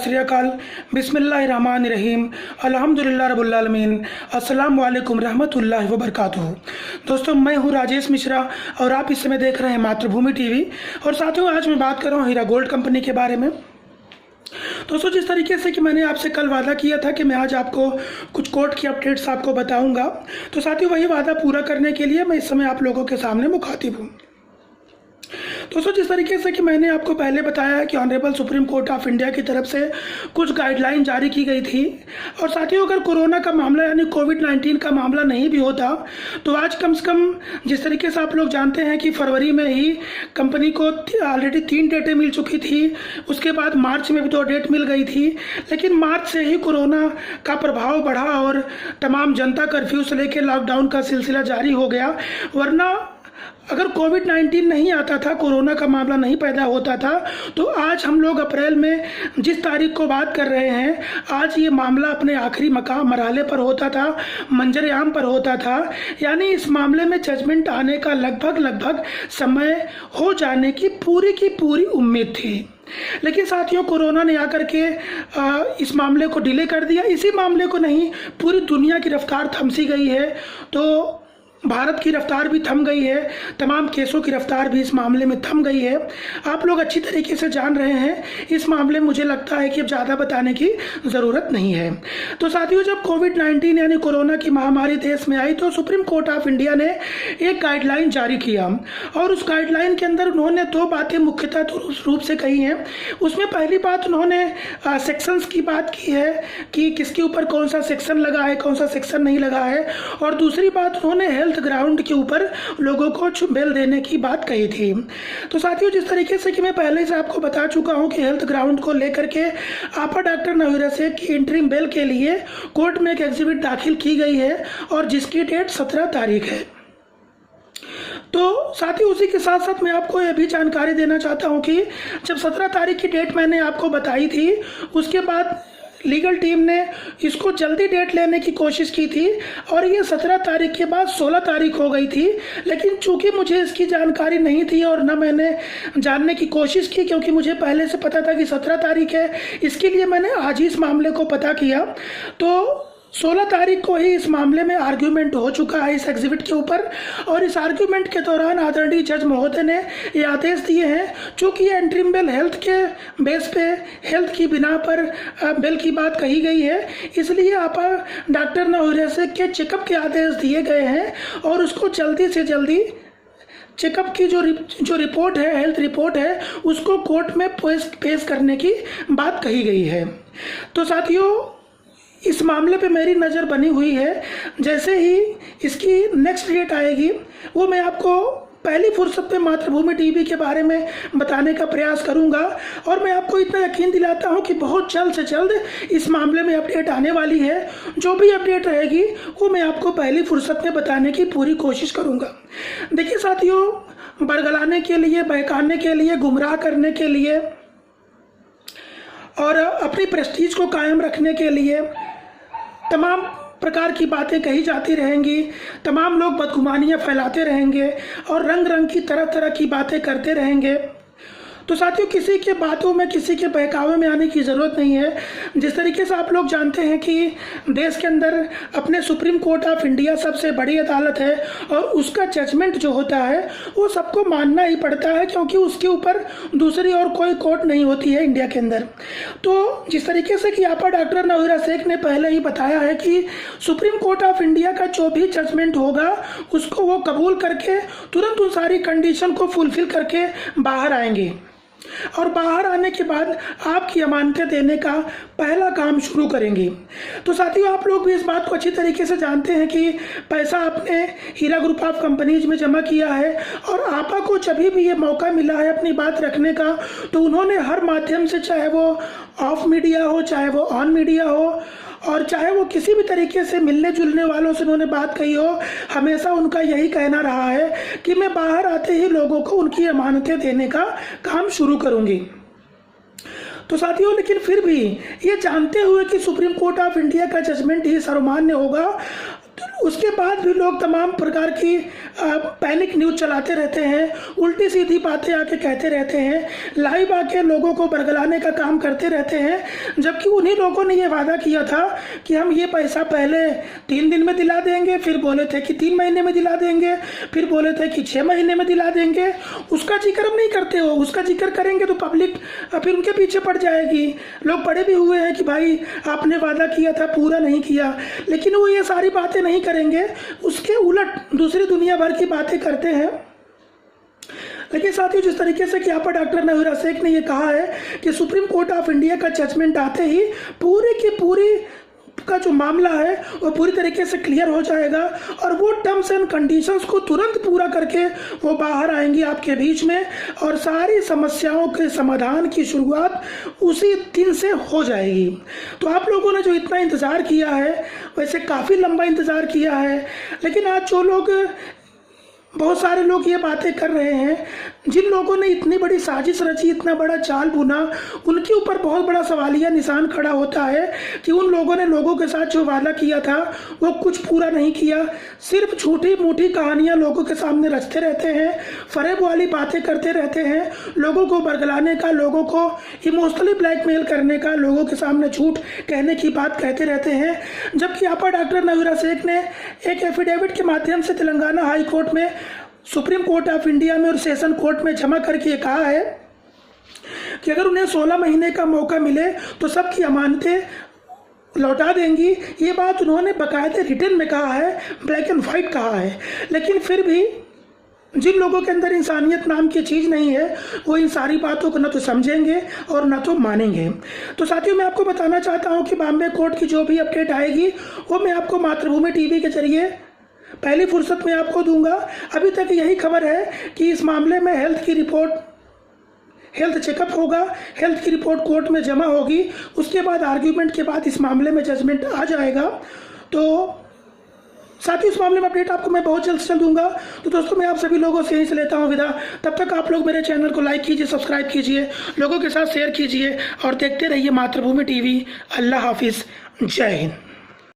श्री अकाल। बिस्मिल्लाहिर्रहमानिर्रहीम। अल्हम्दुलिल्लाह रब्बिल आलमीन। अस्सलामु अलैकुम रहमतुल्लाहि व बरकातुहू। दोस्तों, मैं हूं राजेश मिश्रा और आप इस समय देख रहे हैं मातृभूमि टीवी। और साथियों, आज मैं बात कर रहा हूं हीरा गोल्ड कंपनी के बारे में। दोस्तों, जिस तरीके से कि मैंने आपसे कल वादा किया था कि मैं आज आपको कुछ कोर्ट की अपडेट्स आपको बताऊंगा, तो साथियों वही वादा पूरा करने के लिए मैं इस समय आप लोगों के सामने मुखातिब हूँ। दोस्तों, जिस तरीके से कि मैंने आपको पहले बताया है कि honourable supreme court of India की तरफ से कुछ गाइडलाइन जारी की गई थी, और साथियों अगर कोरोना का मामला यानी कोविड-19 का मामला नहीं भी होता तो आज कम से कम जिस तरीके से आप लोग जानते हैं कि फरवरी में ही कंपनी को ऑलरेडी 3 डेटें मिल चुकी थी, उसके बाद मार्च में भी 2 डेट मिल गई थी, लेकिन मार्च से ही कोरोना का प्रभाव बढ़ा और तमाम जनता कर्फ्यू से लेकर लॉकडाउन का सिलसिला जारी हो गया। वरना अगर कोविड-19 नहीं आता था, कोरोना का मामला नहीं पैदा होता था, तो आज हम लोग अप्रैल में जिस तारीख को बात कर रहे हैं, आज ये मामला अपने आखिरी मरहले पर होता था, मंजर आम पर होता था। यानी इस मामले में जजमेंट आने का लगभग समय हो जाने की पूरी उम्मीद थी। लेकिन साथियों, कोरोना ने आकर के इस मामले को डिले कर दिया। इसी मामले को नहीं, पूरी दुनिया की रफ्तार थम सी गई है, तो भारत की रफ्तार भी थम गई है, तमाम केसों की रफ्तार भी इस मामले में थम गई है। आप लोग अच्छी तरीके से जान रहे हैं। इस मामले में मुझे लगता है कि अब ज़्यादा बताने की ज़रूरत नहीं है। तो साथियों, जब कोविड-19 यानी कोरोना की महामारी देश में आई तो सुप्रीम कोर्ट ऑफ इंडिया ने एक गाइडलाइन जारी किया, और उस गाइडलाइन के अंदर उन्होंने 2 बातें मुख्यतः रूप से कही हैं। उसमें पहली बात उन्होंने सेक्शंस की बात की है कि किसके ऊपर कौन सा सेक्शन लगा है, कौन सा सेक्शन नहीं लगा है, और दूसरी बात उन्होंने हेल्थ ग्राउंड के ऊपर लोगों को बेल देने की बात कही थी। तो साथियों, जिस तरीके से कि मैं पहले से आपको बता चुका हूं कि हेल्थ ग्राउंड को लेकर के आपा डॉक्टर नवीरा शेख की इंटरिम बेल के लिए कोर्ट में एक एग्जिबिट दाखिल की गई है, और जिसकी डेट 17 तारीख है। तो साथियों, उसी के साथ साथ मैं आपको यह भी जानकारी देना चाहता हूं कि जब 17 तारीख की डेट मैंने आपको बताई थी, उसके बाद लीगल टीम ने इसको जल्दी डेट लेने की कोशिश की थी, और ये 17 तारीख के बाद 16 तारीख हो गई थी। लेकिन चूंकि मुझे इसकी जानकारी नहीं थी और न मैंने जानने की कोशिश की, क्योंकि मुझे पहले से पता था कि 17 तारीख है, इसके लिए मैंने आज ही इस मामले को पता किया। तो 16 तारीख को ही इस मामले में आर्ग्यूमेंट हो चुका है इस एग्जिबिट के ऊपर, और इस आर्ग्यूमेंट के दौरान आदरणीय जज महोदय ने ये आदेश दिए हैं। चूँकि ये इंटरिम बेल हेल्थ के बेस पे, हेल्थ की बिना पर बेल की बात कही गई है, इसलिए आपा डॉक्टर नवीरा शेख के चेकअप के आदेश दिए गए हैं, और उसको जल्दी से जल्दी चेकअप की जो रिपोर्ट है, हेल्थ रिपोर्ट है, उसको कोर्ट में पेश करने की बात कही गई है। तो साथियों, इस मामले पे मेरी नज़र बनी हुई है। जैसे ही इसकी नेक्स्ट डेट आएगी, वो मैं आपको पहली फुर्सत में मातृभूमि टीवी के बारे में बताने का प्रयास करूंगा, और मैं आपको इतना यकीन दिलाता हूं कि बहुत जल्द से जल्द इस मामले में अपडेट आने वाली है। जो भी अपडेट रहेगी वो मैं आपको पहली फुर्सत में बताने की पूरी कोशिश करूंगा। देखिए साथियों, बरगलाने के लिए, बहकाने के लिए, गुमराह करने के लिए और अपनी प्रेस्टीज को कायम रखने के लिए तमाम प्रकार की बातें कही जाती रहेंगी, तमाम लोग बदगुमानियां फैलाते रहेंगे और रंग रंग की तरह तरह की बातें करते रहेंगे। तो साथियों, किसी के बातों में, किसी के बहकावे में आने की ज़रूरत नहीं है। जिस तरीके से आप लोग जानते हैं कि देश के अंदर अपने सुप्रीम कोर्ट ऑफ इंडिया सबसे बड़ी अदालत है, और उसका जजमेंट जो होता है वो सबको मानना ही पड़ता है, क्योंकि उसके ऊपर दूसरी और कोई कोर्ट नहीं होती है इंडिया के अंदर। तो जिस तरीके से कि आपा डॉक्टर नवीरा शेख ने पहले ही बताया है कि सुप्रीम कोर्ट ऑफ इंडिया का जो भी जजमेंट होगा उसको वो कबूल करके तुरंत उन सारी कंडीशन को फुलफिल करके बाहर आएंगे, और बाहर आने के बाद आपकी अमानतें देने का पहला काम शुरू करेंगे। तो साथियों, आप लोग भी इस बात को अच्छी तरीके से जानते हैं कि पैसा आपने हीरा ग्रुप ऑफ कंपनीज में जमा किया है, और आपा को जब भी ये मौका मिला है अपनी बात रखने का, तो उन्होंने हर माध्यम से, चाहे वो ऑफ मीडिया हो, चाहे वो ऑन मीडिया हो, और चाहे वो किसी भी तरीके से मिलने जुलने वालों से उन्होंने बात कही हो, हमेशा उनका यही कहना रहा है कि मैं बाहर आते ही लोगों को उनकी अमानतें देने का काम शुरू करूंगी। तो साथियों, लेकिन फिर भी ये जानते हुए कि सुप्रीम कोर्ट ऑफ इंडिया का जजमेंट ही सर्वमान्य होगा, तो उसके बाद भी लोग तमाम प्रकार की पैनिक न्यूज़ चलाते रहते हैं, उल्टी सीधी बातें आके कहते रहते हैं, लाइव आके लोगों को बरगलाने का काम करते रहते हैं, जबकि उन्हीं लोगों ने ये वादा किया था कि हम ये पैसा पहले 3 दिन में दिला देंगे, फिर बोले थे कि 3 महीने में दिला देंगे, फिर बोले थे कि 6 महीने में दिला देंगे। उसका जिक्र हम नहीं करते हो, उसका जिक्र करेंगे तो पब्लिक फिर उनके पीछे पड़ जाएगी। लोग पड़े भी हुए हैं कि भाई आपने वादा किया था, पूरा नहीं किया, लेकिन वो ये सारी बातें नहीं करेंगे, उसके उलट दूसरी दुनिया भर की बातें करते हैं। लेकिन साथियों, जिस तरीके से कि यहाँ पर डॉक्टर नहीरा शेख ने ये कहा है कि सुप्रीम कोर्ट ऑफ इंडिया का जजमेंट आते ही पूरी की पूरी का जो मामला है वो पूरी तरीके से क्लियर हो जाएगा और वो टर्म्स एंड कंडीशंस को तुरंत पूरा करके वो बाहर आएंगी आपके बीच में और सारी समस्याओं के समाधान की शुरुआत उसी दिन से हो जाएगी। तो आप लोगों ने जो इतना इंतज़ार किया है, वैसे काफ़ी लंबा इंतज़ार किया है, लेकिन आज जो लोग, बहुत सारे लोग ये बातें कर रहे हैं, जिन लोगों ने इतनी बड़ी साजिश रची, इतना बड़ा जाल बुना, उनके ऊपर बहुत बड़ा सवालिया निशान खड़ा होता है कि उन लोगों ने लोगों के साथ जो वादा किया था वो कुछ पूरा नहीं किया। सिर्फ छोटी मोटी कहानियां लोगों के सामने रचते रहते हैं, फरेब वाली बातें करते रहते हैं, लोगों को बरगलाने का, लोगों को इमोशनली ब्लैकमेल करने का, लोगों के सामने झूठ कहने की बात कहते रहते हैं। जबकि यहाँ पर डॉक्टर नहीरा शेख ने एक एफिडेविट के माध्यम से तेलंगाना हाई कोर्ट में, सुप्रीम कोर्ट ऑफ इंडिया में और सेशन कोर्ट में जमा करके कहा है कि अगर उन्हें 16 महीने का मौका मिले तो सबकी अमानतें लौटा देंगी। ये बात उन्होंने बाकायदे रिटर्न में कहा है, ब्लैक एंड वाइट कहा है। लेकिन फिर भी जिन लोगों के अंदर इंसानियत नाम की चीज़ नहीं है, वो इन सारी बातों को न तो समझेंगे और न तो मानेंगे। तो साथियों, मैं आपको बताना चाहता हूँ कि बॉम्बे कोर्ट की जो भी अपडेट आएगी वो मैं आपको मातृभूमि टीवी के जरिए पहली फुर्सत में आपको दूंगा। अभी तक यही खबर है कि इस मामले में हेल्थ चेकअप होगा, हेल्थ की रिपोर्ट कोर्ट में जमा होगी, उसके बाद आर्ग्यूमेंट के बाद इस मामले में जजमेंट आ जाएगा। तो साथ ही इस मामले में अपडेट आपको मैं बहुत जल्द से जल्द दूंगा। तो दोस्तों, मैं आप सभी लोगों से यहीं से लेता हूं विदा। तब तक आप लोग मेरे चैनल को लाइक कीजिए, सब्सक्राइब कीजिए, लोगों के साथ शेयर कीजिए और देखते रहिए मातृभूमि टीवी। अल्लाह हाफिज़, जय हिंद।